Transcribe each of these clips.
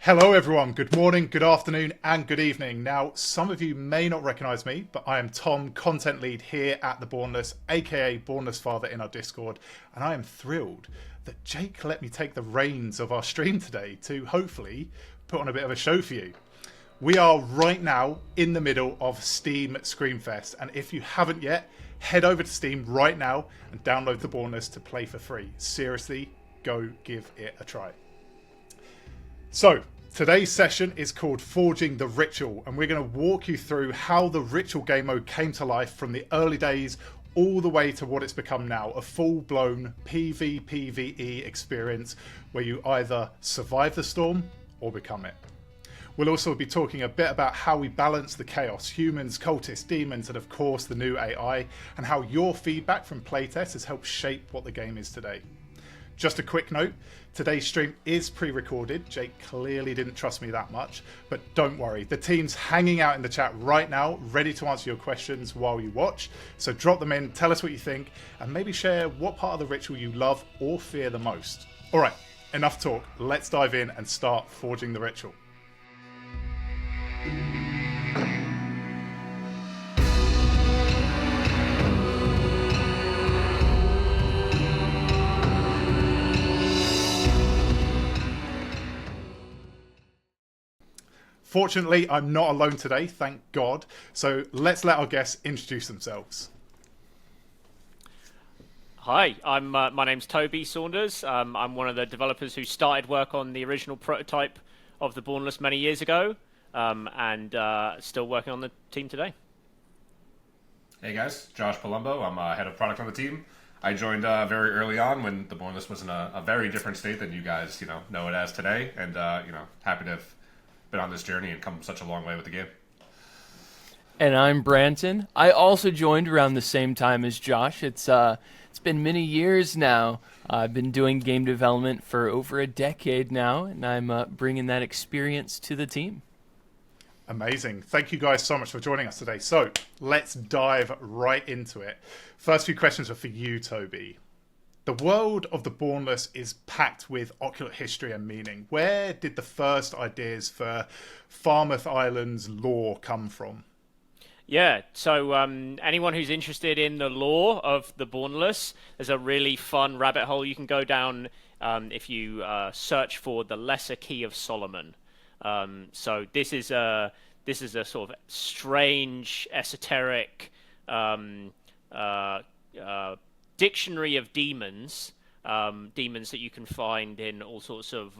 Hello everyone, good morning, good afternoon and good evening. Now, some of you may not recognise me, but I am Tom, content lead here at The Bornless, aka Bornless Father in our Discord, and I am thrilled that Jake let me take the reins of our stream today to hopefully put on a bit of a show for you. We are right now in the middle of Steam Screamfest, and if you haven't yet, head over to Steam right now and download The Bornless to play for free. Seriously, go give it a try. So, today's session is called Forging the Ritual, and we're going to walk you through how the Ritual game mode came to life from the early days all the way to what it's become now, a full-blown PvPvE experience where you either survive the storm or become it. We'll also be talking a bit about how we balance the chaos, humans, cultists, demons, and of course the new AI, and how your feedback from playtests has helped shape what the game is today. Just a quick note, today's stream is pre-recorded. Jake clearly didn't trust me that much, but don't worry. The team's hanging out in the chat right now, ready to answer your questions while you watch. So drop them in, tell us what you think, and maybe share what part of the ritual you love or fear the most. All right, enough talk. Let's dive in and start forging the ritual. Fortunately, I'm not alone today, thank God. So let's let our guests introduce themselves. Hi, my name's Toby Saunders. I'm one of the developers who started work on the original prototype of The Bornless many years ago, and still working on the team today. Hey guys, Josh Palumbo. I'm head of product on the team. I joined very early on when The Bornless was in a very different state than you guys, know it as today, and happy to have been on this journey and come such a long way with the game. And I'm Branton. I also joined around the same time as Josh. It's been many years now. I've been doing game development for over a decade now, and I'm bringing that experience to the team. Amazing. Thank you guys so much for joining us today. So let's dive right into it. First few questions are for you, Toby. The world of The Bornless is packed with occult history and meaning. Where did the first ideas for Falmouth Island's lore come from? Yeah, so anyone who's interested in the lore of The Bornless, there's a really fun rabbit hole you can go down if you search for the Lesser Key of Solomon. So this is a sort of strange, esoteric dictionary of demons, demons that you can find in all sorts of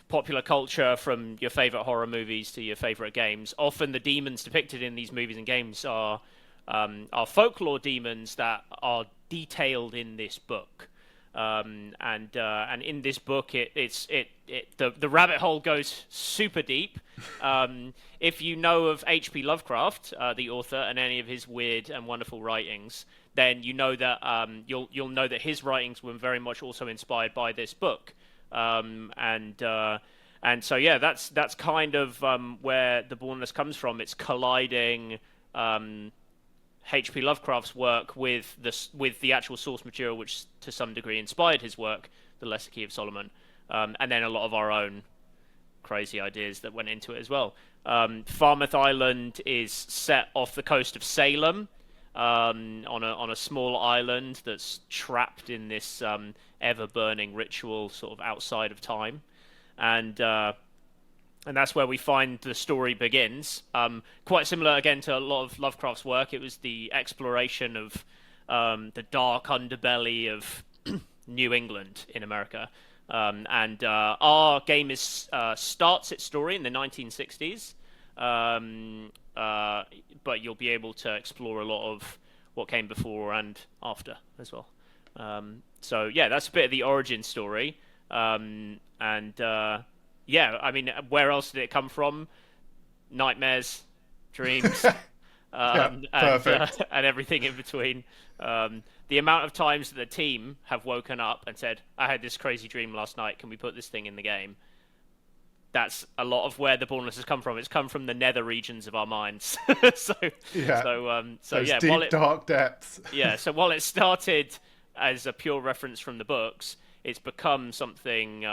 popular culture, from your favorite horror movies to your favorite games. Often the demons depicted in these movies and games are folklore demons that are detailed in this book. And in this book, the rabbit hole goes super deep. If you know of H.P. Lovecraft, the author, and any of his weird and wonderful writings, then you know that you'll know that his writings were very much also inspired by this book. And so yeah, that's kind of where The Bornless comes from. It's colliding H.P. Lovecraft's work with the actual source material, which to some degree inspired his work, The Lesser Key of Solomon, and then a lot of our own crazy ideas that went into it as well. Falmouth Island is set off the coast of Salem, on a small island that's trapped in this ever-burning ritual sort of outside of time, and that's where we find the story begins. Quite similar, again, to a lot of Lovecraft's work. It was the exploration of the dark underbelly of New England in America. And our game starts its story in the 1960s, but you'll be able to explore a lot of what came before and after as well. So yeah, that's a bit of the origin story. Yeah, I mean, where else did it come from? Nightmares, dreams, and everything in between. The amount of times that the team have woken up and said, I had this crazy dream last night, can we put this thing in the game? That's a lot of where The Bornless has come from. It's come from the nether regions of our minds. So deep, dark depths. Yeah, so while it started as a pure reference from the books, it's become something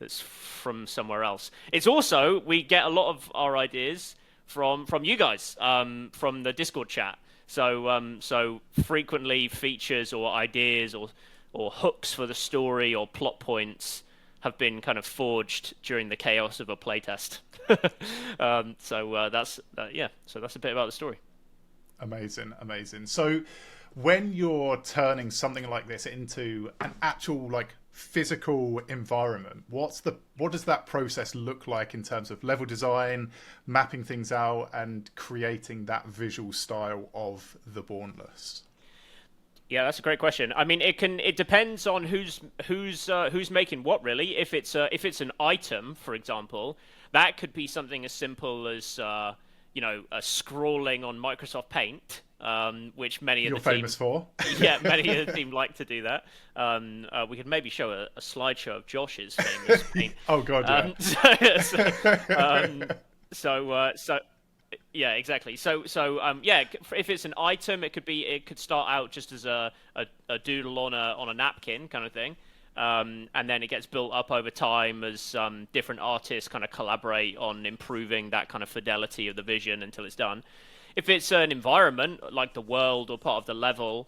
that's from somewhere else. It's also, we get a lot of our ideas from you guys, from the Discord chat. So frequently features or ideas or hooks for the story or plot points have been kind of forged during the chaos of a playtest. So that's a bit about the story. Amazing. So when you're turning something like this into an actual like physical environment, what does that process look like in terms of level design, mapping things out, and creating that visual style of the Bornless? Yeah, that's a great question. I mean, it depends on who's making what, really. If it's an item, for example, that could be something as simple as scrolling on Microsoft Paint, which many of You're the team, famous for. Yeah, many of the team like to do that. We could maybe show a slideshow of Josh's famous paint. Oh God, yeah. Yeah, exactly. So, if it's an item, it could start out just as a doodle on a napkin kind of thing, and then it gets built up over time as different artists kind of collaborate on improving that kind of fidelity of the vision until it's done. If it's an environment like the world or part of the level,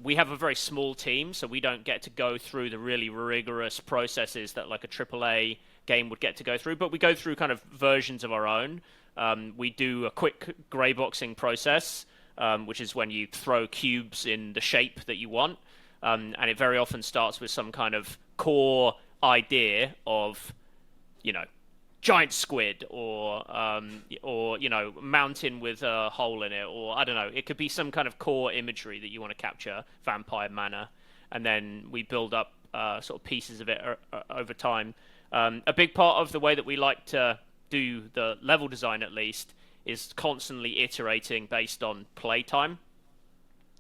we have a very small team, so we don't get to go through the really rigorous processes that like a AAA game would get to go through, but we go through kind of versions of our own. We do a quick grey boxing process, which is when you throw cubes in the shape that you want, and it very often starts with some kind of core idea of, giant squid or mountain with a hole in it, or I don't know. It could be some kind of core imagery that you want to capture, vampire manor, and then we build up sort of pieces of it over time. A big part of the way that we like to do the level design, at least, is constantly iterating based on playtime.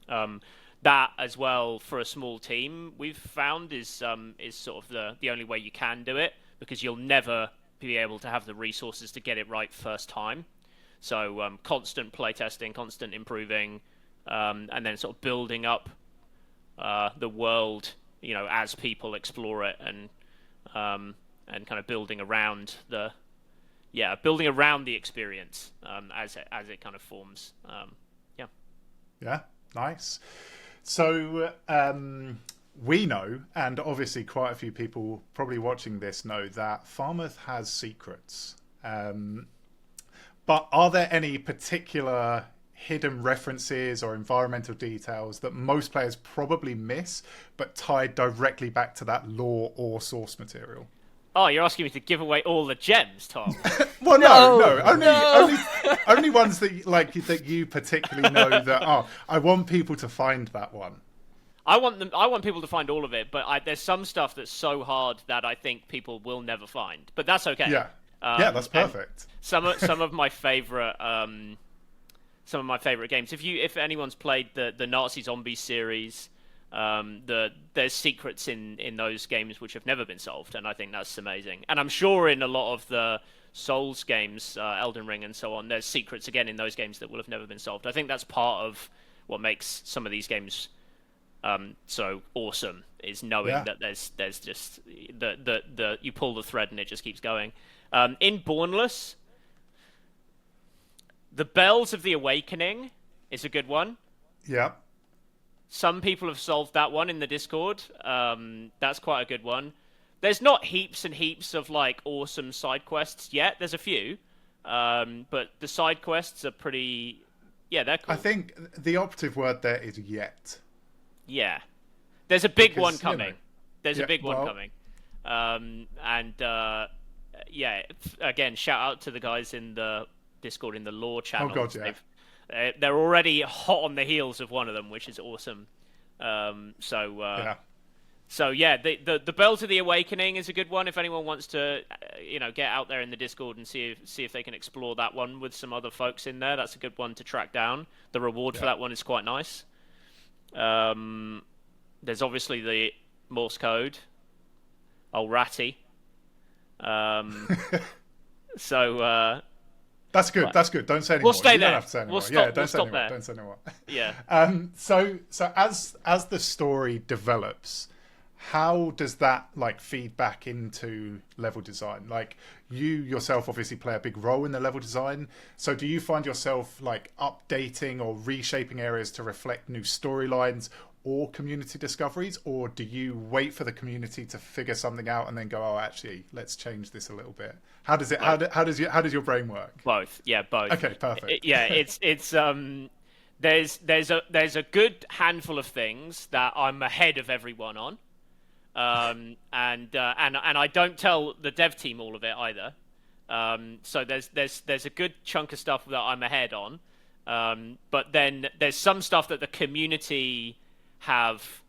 That as well, for a small team, we've found is sort of the only way you can do it, because you'll never be able to have the resources to get it right first time. So constant playtesting, constant improving, and then sort of building up the world, as people explore it, and kind of building around the experience as it kind of forms. Yeah, nice. So we know, and obviously quite a few people probably watching this know, that Falmouth has secrets. But are there any particular hidden references or environmental details that most players probably miss, but tied directly back to that lore or source material? Oh, you're asking me to give away all the gems, Tom? Well, no. Only ones that you particularly know that. Oh, I want people to find that one. I want people to find all of it, but there's some stuff that's so hard that I think people will never find. But that's okay. Yeah, that's perfect. Some of my favorite games. If anyone's played the Nazi Zombies series, there's secrets in those games which have never been solved, and I think that's amazing. And I'm sure in a lot of the Souls games, Elden Ring and so on, there's secrets again in those games that will have never been solved. I think that's part of what makes some of these games so awesome, is knowing that there's just the you pull the thread and it just keeps going. In Bornless, the Bells of the Awakening is a good one. Yeah. Some people have solved that one in the Discord. That's quite a good one. There's not heaps and heaps of like awesome side quests yet. There's a few, but the side quests are pretty. Yeah, they're cool. I think the operative word there is yet. Yeah, there's a big one coming. There's a big one coming, again, shout out to the guys in the Discord in the lore channel. Oh God, yeah. They're already hot on the heels of one of them, which is awesome. So the Bells of the Awakening is a good one if anyone wants to, get out there in the Discord and see if they can explore that one with some other folks in there. That's a good one to track down. The reward for that one is quite nice. There's obviously the Morse code. Oh, Ratty. That's good. That's good. Don't say anymore. We'll stay you there. Don't have to say anymore. Don't stop there. Don't say anymore. Yeah. So as the story develops, how does that like feed back into level design? Like, you yourself obviously play a big role in the level design, so do you find yourself like updating or reshaping areas to reflect new storylines or community discoveries, or do you wait for the community to figure something out and then go, oh, actually, let's change this a little bit? How does it? How does your brain work? Both, yeah, both. Okay, perfect. Yeah, it's there's a good handful of things that I'm ahead of everyone on, and I don't tell the dev team all of it either. So there's a good chunk of stuff that I'm ahead on, but then there's some stuff that the community have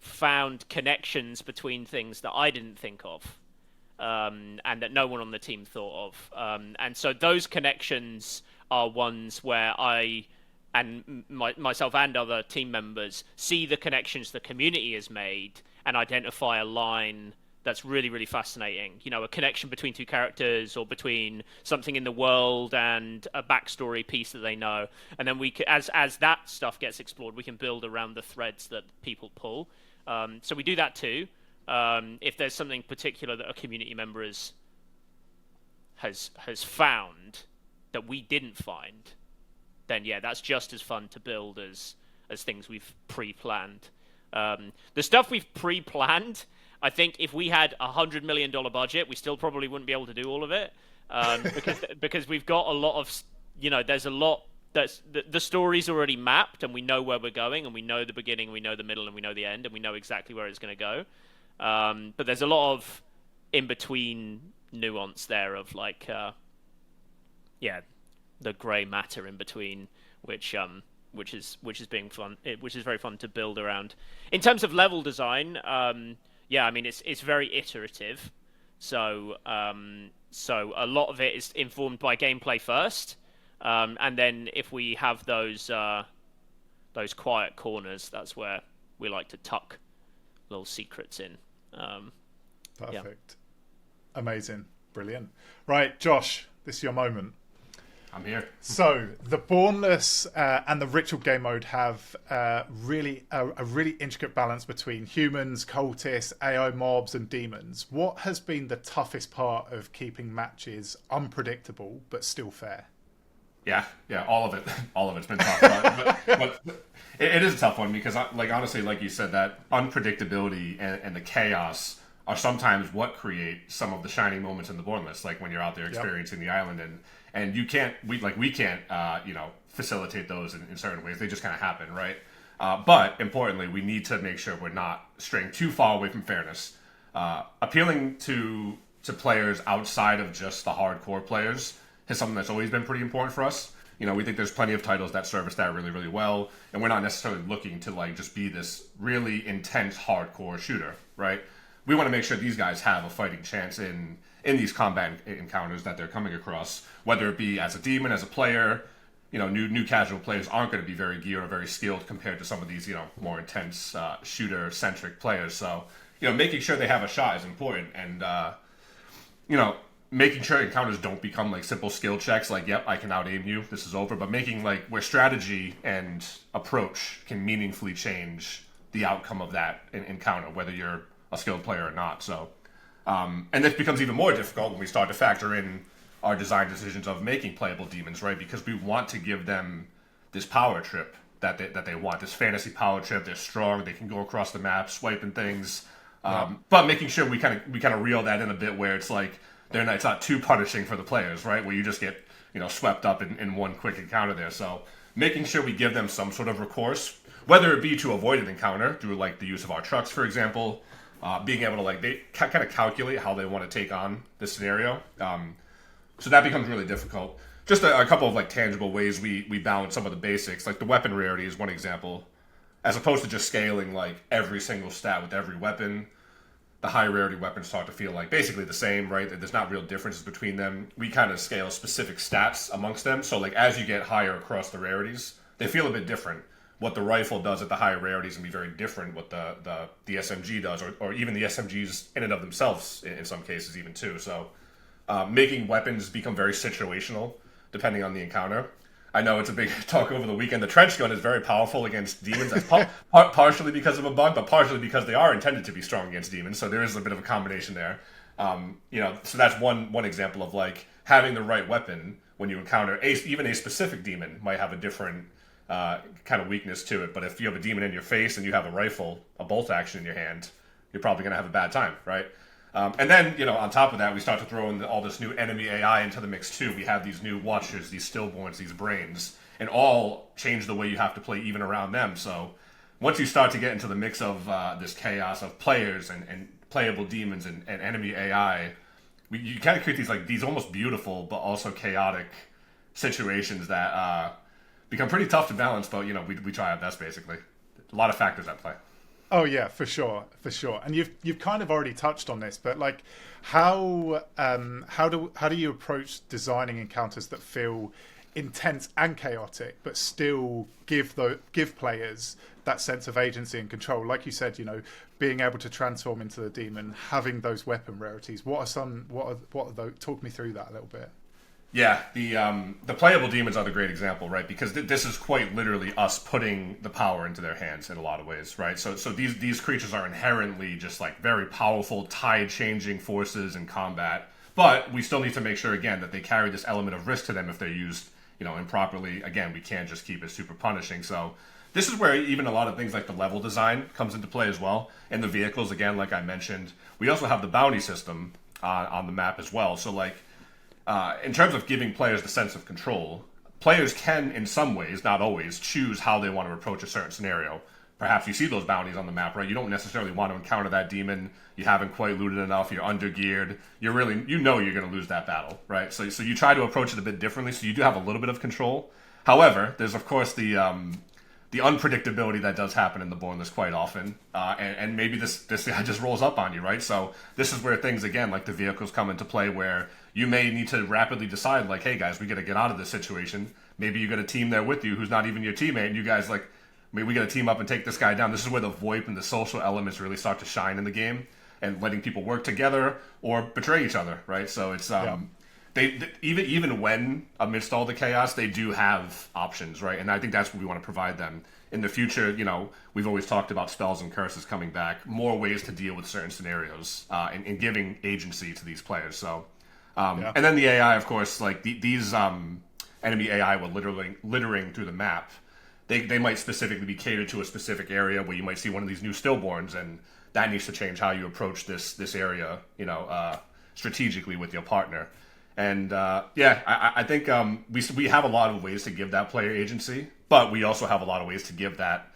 found connections between things that I didn't think of, and that no one on the team thought of. And so those connections are ones where I and myself and other team members see the connections the community has made and identify a line that's really, really fascinating. You know, a connection between two characters or between something in the world and a backstory piece that they know. And then as that stuff gets explored, we can build around the threads that people pull. So we do that too. If there's something particular that a community member has found that we didn't find, then yeah, that's just as fun to build as things we've pre-planned. The stuff we've pre-planned, I think if we had $100 million budget, we still probably wouldn't be able to do all of it, because we've got a lot of, there's a lot that's the story's already mapped, and we know where we're going, and we know the beginning, we know the middle, and we know the end, and we know exactly where it's going to go. But there's a lot of in between nuance there of like, the grey matter in between, which is being fun, which is very fun to build around. In terms of level design, I mean it's very iterative, so a lot of it is informed by gameplay first, and then if we have those quiet corners, that's where we like to tuck little secrets in. Perfect, amazing, brilliant. Right, Josh, this is your moment. I'm here. So the Bornless and the Ritual game mode have really a really intricate balance between humans, cultists, AI mobs, and demons. What has been the toughest part of keeping matches unpredictable but still fair? Yeah, all of it. All of it's been tough, but it is a tough one because, honestly, like you said, that unpredictability and the chaos are sometimes what create some of the shining moments in the Bornless. Like when you're out there experiencing the island and we can't facilitate those in certain ways. They just kind of happen, right? But importantly, we need to make sure we're not straying too far away from fairness. Appealing to players outside of just the hardcore players is something that's always been pretty important for us. We think there's plenty of titles that service that really, really well, and we're not necessarily looking to just be this really intense hardcore shooter, right? We want to make sure these guys have a fighting chance in these combat encounters that they're coming across, whether it be as a demon, as a player. New casual players aren't going to be very geared or very skilled compared to some of these, more intense shooter-centric players. So, making sure they have a shot is important, and making sure encounters don't become like simple skill checks, like, yep, I can out-aim you, this is over, but making where strategy and approach can meaningfully change the outcome of that encounter, whether you're a skilled player or not. So, and this becomes even more difficult when we start to factor in our design decisions of making playable demons, right? Because we want to give them this power trip that they want, this fantasy power trip. They're strong, they can go across the map, swiping things, but making sure we kind of reel that in a bit where it's like it's not too punishing for the players, right? Where you just get swept up in one quick encounter there. So making sure we give them some sort of recourse, whether it be to avoid an encounter through the use of our trucks, for example. Being able to they kind of calculate how they want to take on this scenario, so that becomes really difficult. Just a couple of tangible ways we balance some of the basics, like the weapon rarity is one example. As opposed to just scaling every single stat with every weapon, the high rarity weapons start to feel basically the same, right? There's not real differences between them. We kind of scale specific stats amongst them, so as you get higher across the rarities, they feel a bit different. What the rifle does at the higher rarities can be very different what the SMG does, or even the SMGs in and of themselves in some cases even too. So making weapons become very situational depending on the encounter. I know it's a big talk over the weekend. The trench gun is very powerful against demons. That's partially because of a bug, but partially because they are intended to be strong against demons. So there is a bit of a combination there. So that's one example of like having the right weapon when you encounter even a specific demon might have a different kind of weakness to it. But if you have a demon in your face and you have a rifle, a bolt action in your hand, you're probably going to have a bad time, right? And then, on top of that, we start to throw in all this new enemy AI into the mix too. We have these new watchers, these stillborns, these brains, and all change the way you have to play even around them. So once you start to get into the mix of this chaos of players and playable demons and enemy AI, you kind of create these almost beautiful but also chaotic situations that become pretty tough to balance. But we try our best basically. A lot of factors at play. Oh yeah, for sure. And you've kind of already touched on this, but like, how do you approach designing encounters that feel intense and chaotic, but still give players that sense of agency and control? Like you said, being able to transform into the demon, having those weapon rarities. What are those? Talk me through that a little bit. Yeah, the playable demons are the great example, right? Because this is quite literally us putting the power into their hands in a lot of ways, right? So these creatures are inherently just like very powerful, tide-changing forces in combat, but we still need to make sure again that they carry this element of risk to them if they're used, improperly. Again, we can't just keep it super punishing. So this is where even a lot of things like the level design comes into play as well, and the vehicles again, like I mentioned. We also have the bounty system on the map as well. So like. In terms of giving players the sense of control, players can, in some ways, not always, choose how they want to approach a certain scenario. Perhaps you see those bounties on the map, right? You don't necessarily want to encounter that demon. You haven't quite looted enough. You're undergeared. You're going to lose that battle, right? So you try to approach it a bit differently. So you do have a little bit of control. However, there's of course the unpredictability that does happen in the Bornless quite often, and maybe this guy just rolls up on you, right? So this is where things again, like the vehicles, come into play, where you may need to rapidly decide, like, hey guys, we got to get out of this situation. Maybe you got a team there with you who's not even your teammate, and you guys like, maybe we got to team up and take this guy down. This is where the VoIP and the social elements really start to shine in the game, and letting people work together or betray each other, right? So it's They even when amidst all the chaos, they do have options, right? And I think that's what we want to provide them in the future. We've always talked about spells and curses coming back, more ways to deal with certain scenarios, and giving agency to these players. So, and then the AI, of course, like these enemy AI were littering through the map. They might specifically be catered to a specific area where you might see one of these new stillborns, and that needs to change how you approach this area, strategically with your partner. And I think we have a lot of ways to give that player agency, but we also have a lot of ways to give that,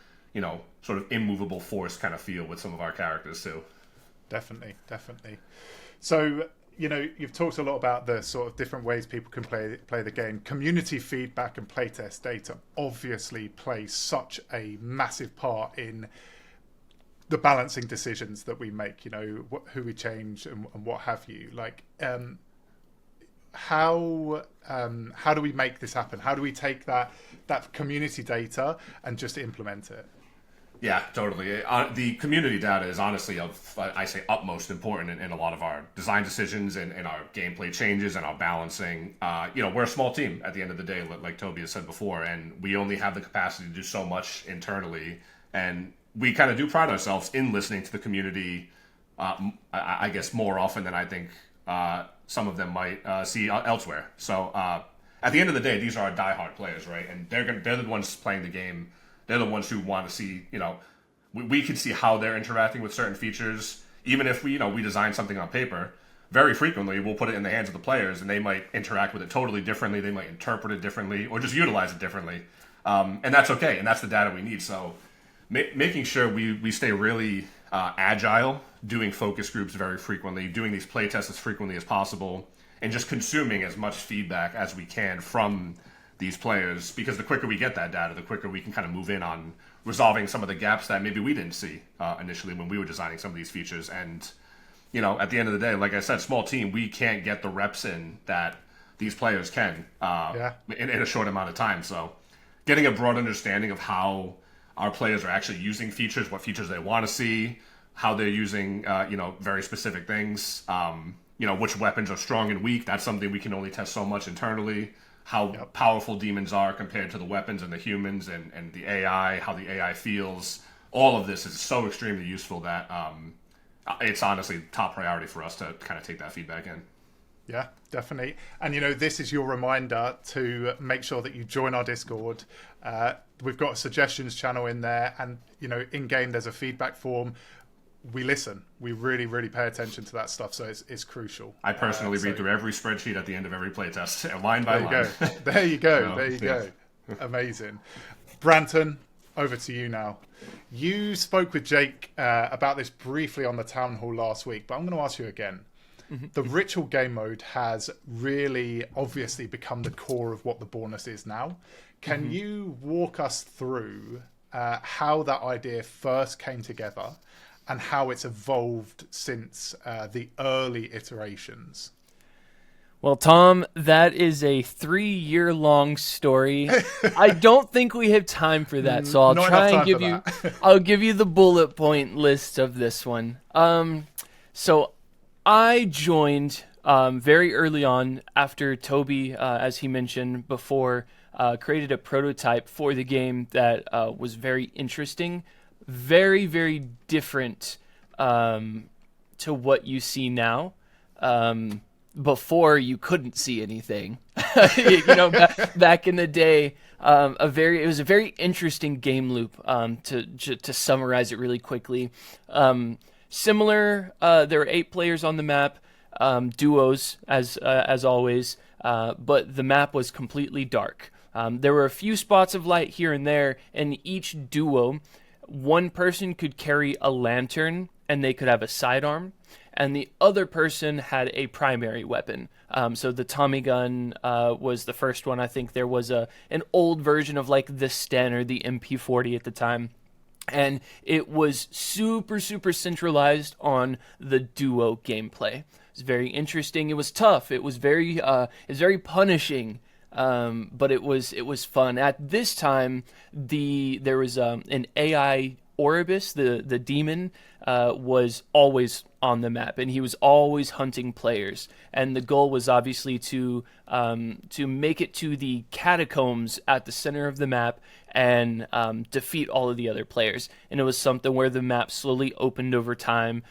sort of immovable force kind of feel with some of our characters too. Definitely. So, you've talked a lot about the sort of different ways people can play the game. Community feedback and playtest data obviously plays such a massive part in the balancing decisions that we make, who we change and what have you. Like, how do we make this happen? How do we take that community data and just implement it? Yeah, totally. The community data is honestly of, I say, utmost important in a lot of our design decisions and our gameplay changes and our balancing. We're a small team at the end of the day, like Toby has said before, and we only have the capacity to do so much internally. And we kind of do pride ourselves in listening to the community, I guess, more often than I think some of them might see elsewhere. So at the end of the day, these are our diehard players, right? And they're the ones playing the game. They're the ones who want to see, we can see how they're interacting with certain features. Even if we design something on paper, very frequently we'll put it in the hands of the players and they might interact with it totally differently. They might interpret it differently or just utilize it differently. And that's okay. And that's the data we need. So making sure we stay really agile, doing focus groups very frequently, doing these play tests as frequently as possible, and just consuming as much feedback as we can from these players, because the quicker we get that data, the quicker we can kind of move in on resolving some of the gaps that maybe we didn't see initially when we were designing some of these features. And, at the end of the day, like I said, small team, we can't get the reps in that these players can in a short amount of time. So getting a broad understanding of how our players are actually using features, what features they want to see, how they're using, very specific things, which weapons are strong and weak. That's something we can only test so much internally. how powerful demons are compared to the weapons and the humans and the AI, how the AI feels. All of this is so extremely useful that it's honestly top priority for us to kind of take that feedback in. Yeah, definitely. And, this is your reminder to make sure that you join our Discord. We've got a suggestions channel in there, and, in-game there's a feedback form. We listen. We really, really pay attention to that stuff, so it's crucial. I personally read through every spreadsheet at the end of every playtest, line by line. There you go. Amazing. Branton, over to you now. You spoke with Jake about this briefly on the town hall last week, but I'm going to ask you again. The ritual game mode has really obviously become the core of what the Bornless is now. Can you walk us through how that idea first came together and how it's evolved since the early iterations? Well, Tom, that is a 3-year-long story. I don't think we have time for that, so I'll try and give you. I'll give you the bullet point list of this one. So I joined very early on after Toby, as he mentioned before, created a prototype for the game that was very interesting, very, very different to what you see now. Before you couldn't see anything, back in the day, it was a very interesting game loop. To summarize it really quickly, similar. There were 8 players on the map, duos as always, but the map was completely dark. There were a few spots of light here and there, and each duo, one person could carry a lantern, and they could have a sidearm. And the other person had a primary weapon. So the Tommy gun was the first one. I think there was an old version of like the Sten or the MP40 at the time. And it was super, super centralized on the duo gameplay. It was very interesting. It was tough. It was very punishing. But it was fun. At this time, there was an AI Oribus, the demon, was always on the map, and he was always hunting players. And the goal was obviously to make it to the catacombs at the center of the map and defeat all of the other players. And it was something where the map slowly opened over time.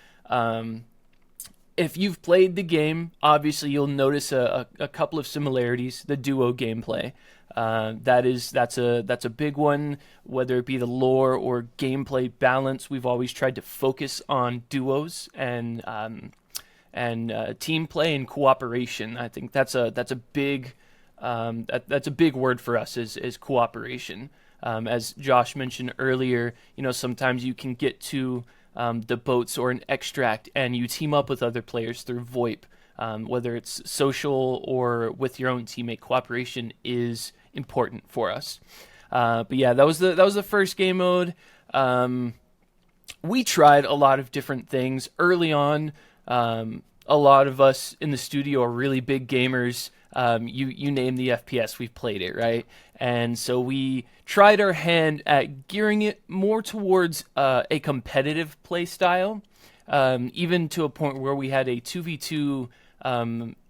If you've played the game, obviously you'll notice a couple of similarities. The duo gameplay. That's a big one, whether it be the lore or gameplay balance. We've always tried to focus on duos and team play and cooperation. I think that's a big word for us is cooperation. As Josh mentioned earlier, sometimes you can get to the boats or an extract and you team up with other players through VoIP. Whether it's social or with your own teammate, cooperation is important for us. But yeah, that was the first game mode. We tried a lot of different things early on. A lot of us in the studio are really big gamers. You name the FPS, we've played it, right? And so we tried our hand at gearing it more towards a competitive play style, even to a point where we had a 2v2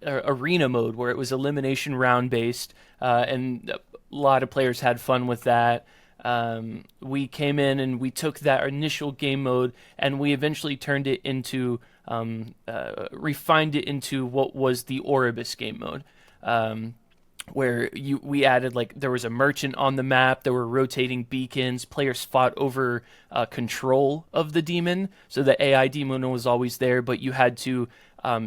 arena mode where it was elimination round based, and a lot of players had fun with that. We came in and we took that initial game mode and we eventually turned it into, refined it into what was the Oribus game mode, where we added, there was a merchant on the map, there were rotating beacons, players fought over control of the demon, so the AI demon was always there, but you had to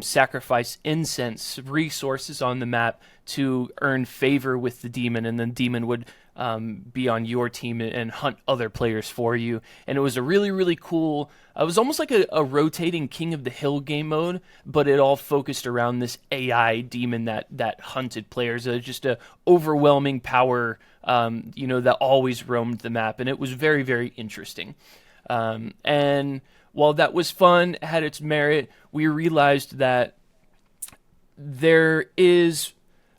sacrifice incense resources on the map to earn favor with the demon, and then demon would be on your team and hunt other players for you. And it was a really, really cool, it was almost like a rotating King of the Hill game mode, but it all focused around this AI demon that hunted players. Just a overwhelming power, that always roamed the map, and it was very, very interesting. And while that was fun, had its merit, we realized that there needs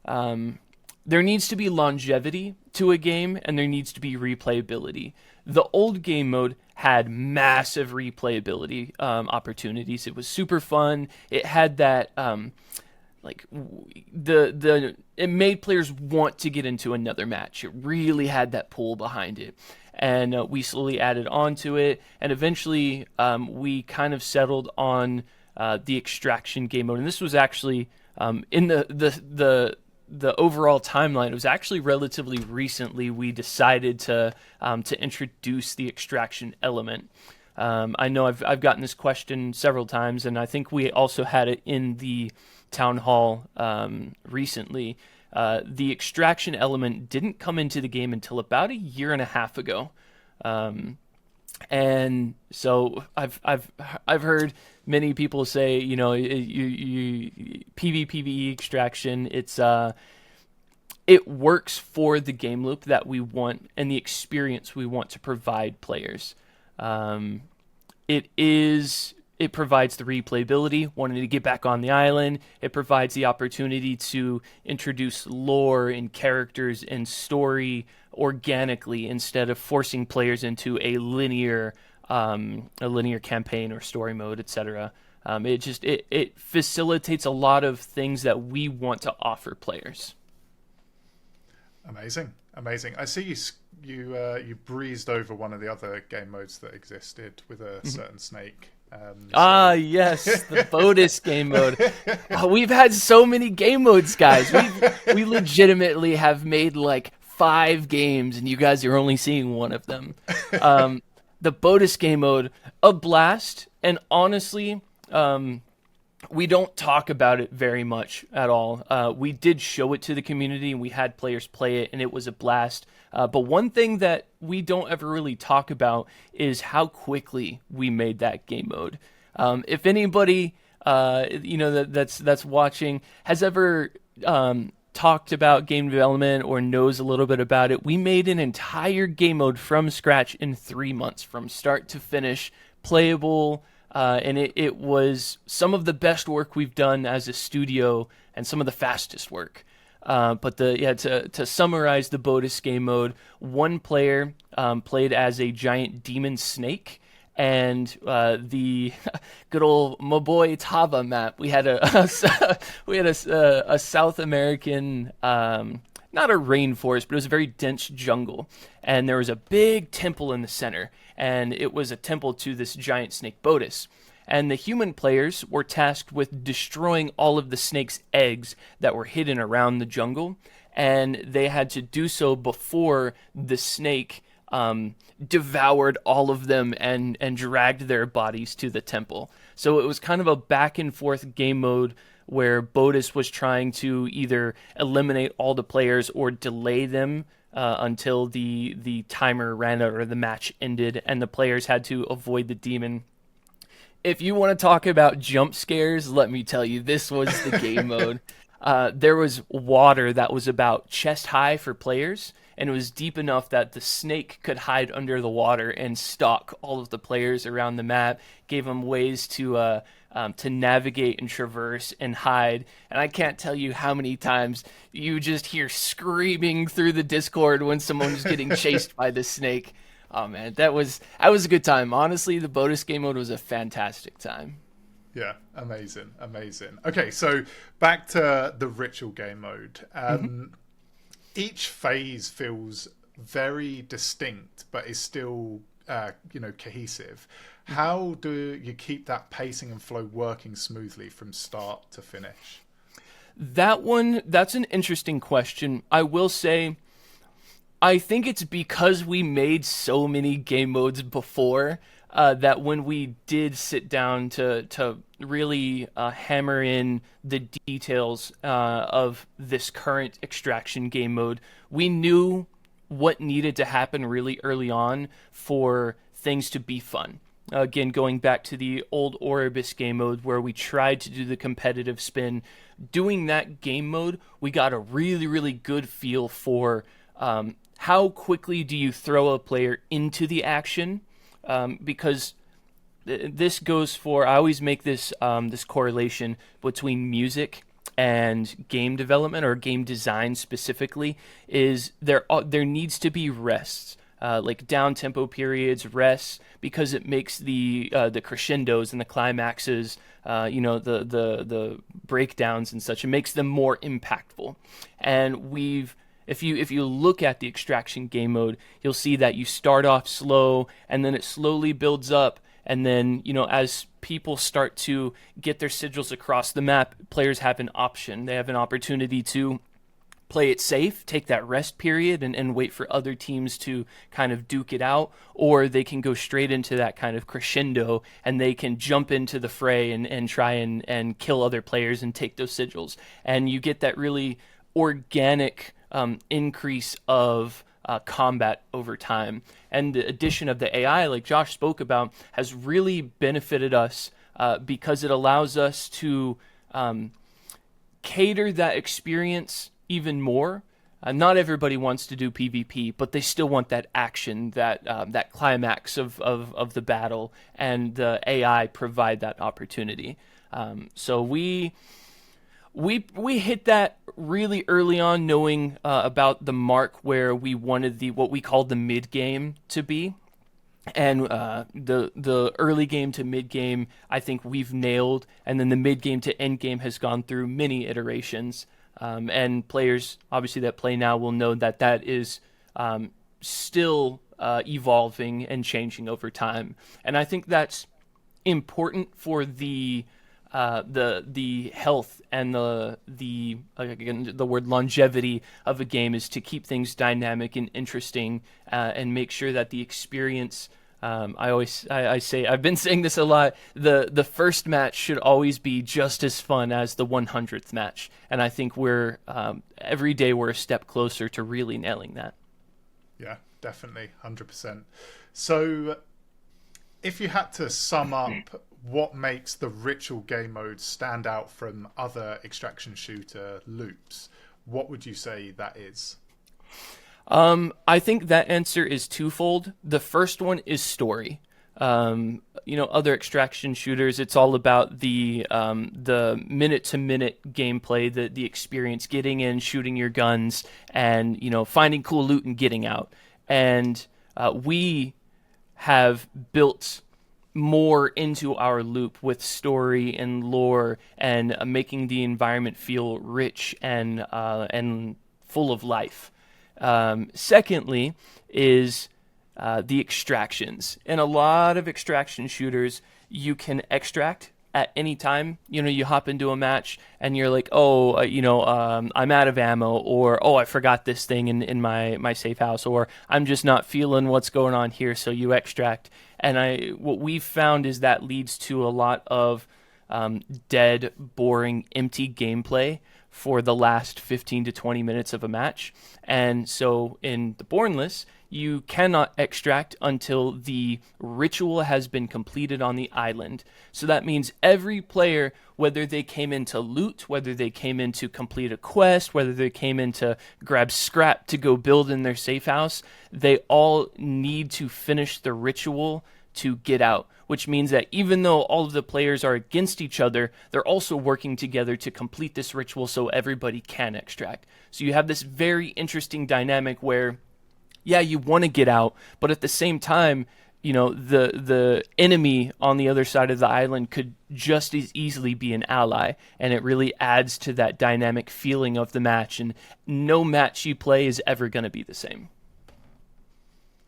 to be longevity to a game, and there needs to be replayability. The old game mode had massive replayability opportunities. It was super fun. It had that the it made players want to get into another match. It really had that pull behind it. And we slowly added on to it. And eventually we kind of settled on the extraction game mode. And this was actually in the overall timeline. It was actually relatively recently we decided to introduce the extraction element. I know I've gotten this question several times, and I think we also had it in the town hall recently. The extraction element didn't come into the game until about a year and a half ago, and so I've heard many people say, you PvPvE extraction. It works for the game loop that we want and the experience we want to provide players. It provides the replayability, wanting to get back on the island. It provides the opportunity to introduce lore and characters and story organically instead of forcing players into a linear campaign or story mode, etc. It facilitates a lot of things that we want to offer players. Amazing. I see you breezed over one of the other game modes that existed with a certain snake. Yes, the bonus game mode. We've had so many game modes, guys. We legitimately have made like 5 games, and you guys are only seeing one of them. The bonus game mode, a blast, and honestly, we don't talk about it very much at all. We did show it to the community, and we had players play it, and it was a blast. But one thing that we don't ever really talk about is how quickly we made that game mode. If anybody, that's watching has ever talked about game development or knows a little bit about it, we made an entire game mode from scratch in 3 months, from start to finish, playable. And it was some of the best work we've done as a studio and some of the fastest work. But to summarize the bonus game mode, one player played as a giant demon snake, and the good old my boy Tava map. We had a South American, not a rainforest, but it was a very dense jungle, and there was a big temple in the center, and it was a temple to this giant snake Bodis. And the human players were tasked with destroying all of the snake's eggs that were hidden around the jungle, and they had to do so before the snake devoured all of them and dragged their bodies to the temple. So it was kind of a back and forth game mode where Bodis was trying to either eliminate all the players or delay them until the timer ran out or the match ended, and the players had to avoid the demon. If you want to talk about jump scares, let me tell you, this was the game mode. There was water that was about chest high for players, and it was deep enough that the snake could hide under the water and stalk all of the players around the map, gave them ways to navigate and traverse and hide. And I can't tell you how many times you just hear screaming through the Discord when someone's getting chased by the snake. Oh man, that was a good time. Honestly, the bonus game mode was a fantastic time. Yeah, amazing. Okay, so back to the ritual game mode. Each phase feels very distinct, but is still, cohesive. How do you keep that pacing and flow working smoothly from start to finish? That's an interesting question. I will say, I think it's because we made so many game modes before that when we did sit down to really hammer in the details of this current extraction game mode, we knew what needed to happen really early on for things to be fun. Again, going back to the old Oribus game mode where we tried to do the competitive spin, doing that game mode, we got a really, really good feel for how quickly do you throw a player into the action? Because this goes for, I always make this this correlation between music and game development or game design specifically, is there needs to be rests. like down tempo periods, rests, because it makes the crescendos and the climaxes, the breakdowns and such, it makes them more impactful. And if you look at the extraction game mode, you'll see that you start off slow and then it slowly builds up. And then, as people start to get their sigils across the map, players have an option. They have an opportunity to play it safe, take that rest period and wait for other teams to kind of duke it out, or they can go straight into that kind of crescendo and they can jump into the fray and try and kill other players and take those sigils. And you get that really organic increase of combat over time. And the addition of the AI, like Josh spoke about, has really benefited us because it allows us to cater that experience even more. Not everybody wants to do PvP, but they still want that action, that climax of the battle, and the AI provide that opportunity. So we hit that really early on, knowing about the mark where we wanted what we called the mid game to be, and the early game to mid game I think we've nailed, and then the mid game to end game has gone through many iterations. And players obviously that play now will know that is still evolving and changing over time, and I think that's important for the health and the word longevity of a game, is to keep things dynamic and interesting, and make sure that the experience. I say, I've been saying this a lot, the first match should always be just as fun as the 100th match, and I think we're every day we're a step closer to really nailing that. Yeah, definitely, 100%. So if you had to sum up what makes the ritual game mode stand out from other extraction shooter loops, what would you say that is? I think that answer is twofold. The first one is story. Other extraction shooters, it's all about the minute-to-minute gameplay, the experience, getting in, shooting your guns, and finding cool loot and getting out. And we have built more into our loop with story and lore, and making the environment feel rich and full of life. Secondly is the extractions. In a lot of extraction shooters, you can extract at any time. You hop into a match and you're like, I'm out of ammo, or I forgot this thing in my safe house, or I'm just not feeling what's going on here, so you extract. And what we've found is that leads to a lot of dead, boring, empty gameplay for the last 15 to 20 minutes of a match. And so in the Bornless, you cannot extract until the ritual has been completed on the island. So that means every player, whether they came in to loot, whether they came in to complete a quest, whether they came in to grab scrap to go build in their safe house, they all need to finish the ritual to get out, which means that even though all of the players are against each other, they're also working together to complete this ritual so everybody can extract. So you have this very interesting dynamic where, yeah, you want to get out, but at the same time, the enemy on the other side of the island could just as easily be an ally, and it really adds to that dynamic feeling of the match, and no match you play is ever going to be the same.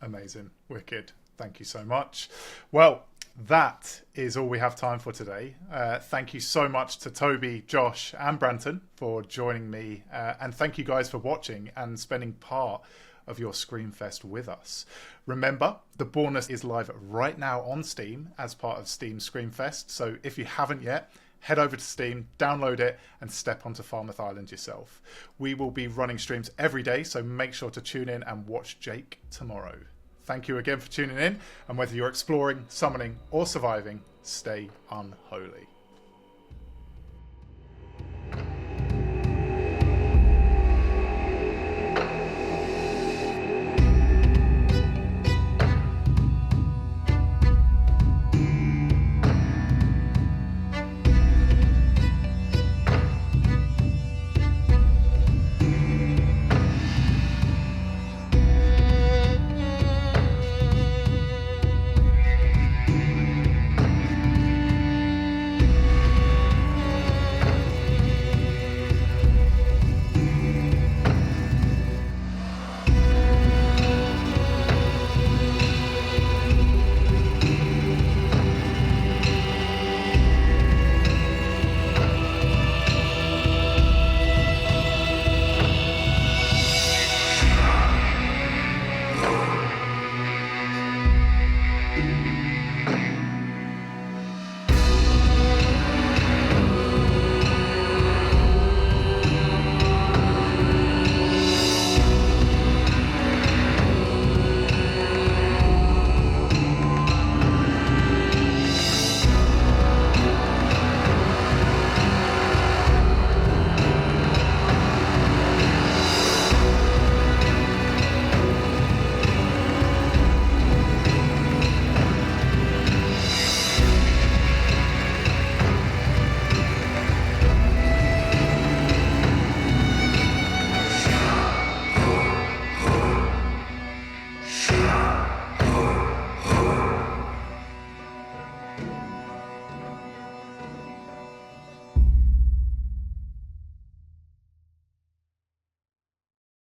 Amazing. Wicked. Thank you so much. Well, that is all we have time for today. Thank you so much to Toby, Josh, and Branton for joining me. And thank you guys for watching and spending part of your Screamfest with us. Remember, The Bornless is live right now on Steam as part of Steam Screamfest. So if you haven't yet, head over to Steam, download it, and step onto Falmouth Island yourself. We will be running streams every day, so make sure to tune in and watch Jake tomorrow. Thank you again for tuning in, and whether you're exploring, summoning, or surviving, stay unholy.